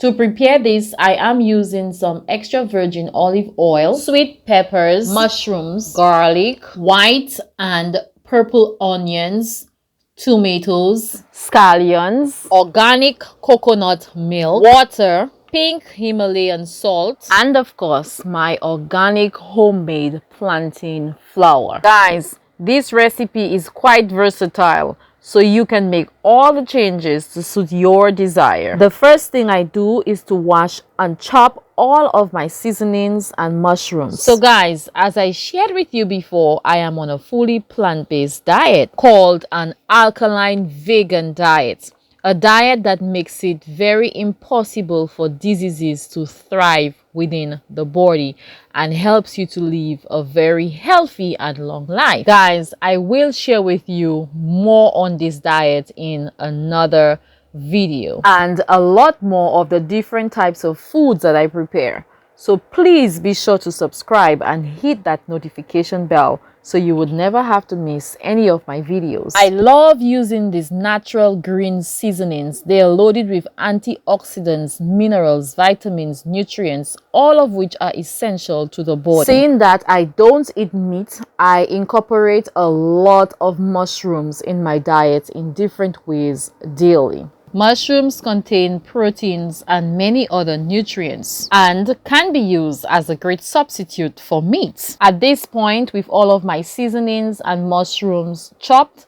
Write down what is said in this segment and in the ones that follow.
To prepare this, I am using some extra virgin olive oil, sweet peppers, mushrooms, garlic, white and purple onions, tomatoes, scallions, organic coconut milk, water, pink Himalayan salt, and of course my organic homemade plantain flour. Guys, this recipe is quite versatile, so you can make all the changes to suit your desire. The first thing I do is to wash and chop all of my seasonings and mushrooms. So guys, as I shared with you before, I am on a fully plant-based diet called an alkaline vegan diet. A diet that makes it very impossible for diseases to thrive within the body and helps you to live a very healthy and long life. Guys, I will share with you more on this diet in another video and a lot more of the different types of foods that I prepare. So please be sure to subscribe and hit that notification bell so you would never have to miss any of my videos. I love using these natural green seasonings. They are loaded with antioxidants, minerals, vitamins, nutrients, all of which are essential to the body. Saying that I don't eat meat, I incorporate a lot of mushrooms in my diet in different ways daily. Mushrooms contain proteins and many other nutrients and can be used as a great substitute for meat. At this point, with all of my seasonings and mushrooms chopped,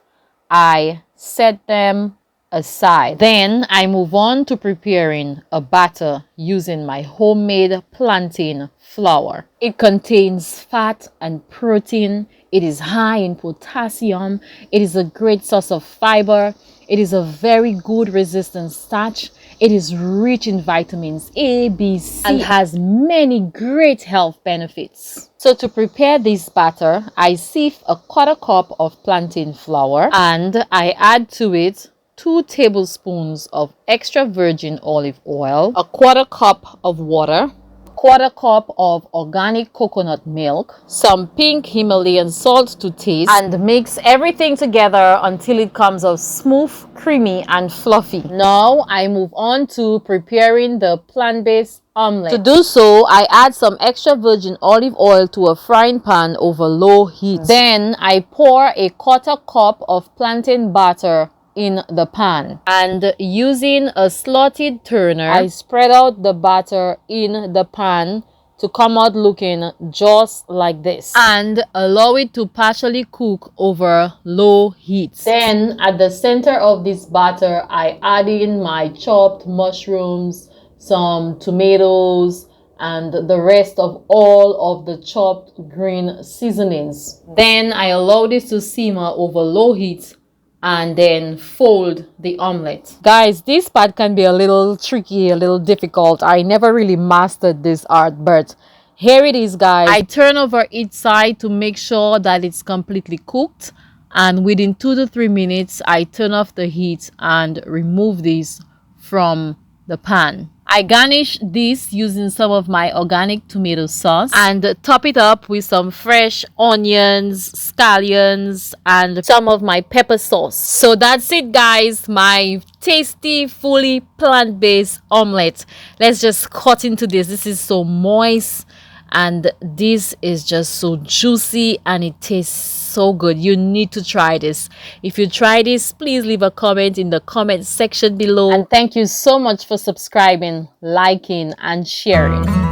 I set them aside. Then I move on to preparing a batter using my homemade plantain flour. It contains fat and protein. It is high in potassium. It is a great source of fiber. It is a very good resistant starch. It is rich in vitamins A, B, C, and has many great health benefits. So to prepare this batter, I sieve a 1/4 cup of plantain flour and I add to it 2 tablespoons of extra virgin olive oil, a 1/4 cup of water, 1/4 cup of organic coconut milk, some pink Himalayan salt to taste, and mix everything together until it comes out smooth, creamy, and fluffy. Now I move on to preparing the plant-based omelette. To do so, I add some extra virgin olive oil to a frying pan over low heat. Then I pour a 1/4 cup of plantain batter in the pan, and using a slotted turner, I spread out the batter in the pan to come out looking just like this and allow it to partially cook over low heat. Then at the center of this batter, I add in my chopped mushrooms, some tomatoes, and the rest of all of the chopped green seasonings. Then I allow this to simmer over low heat and then fold the omelette. Guys, this part can be a little tricky, a little difficult. I never really mastered this art, but here it is, guys. I turn over each side to make sure that it's completely cooked, and within 2 to 3 minutes I turn off the heat and remove this from the pan. I garnish this using some of my organic tomato sauce and top it up with some fresh onions, scallions, and some of my pepper sauce. So that's it, guys, my tasty, fully plant-based omelette. Let's just cut into this. This is so moist and this is just so juicy and it tastes so good. You need to try this. If you try this, please leave a comment in the comment section below, and thank you so much for subscribing, liking, and sharing.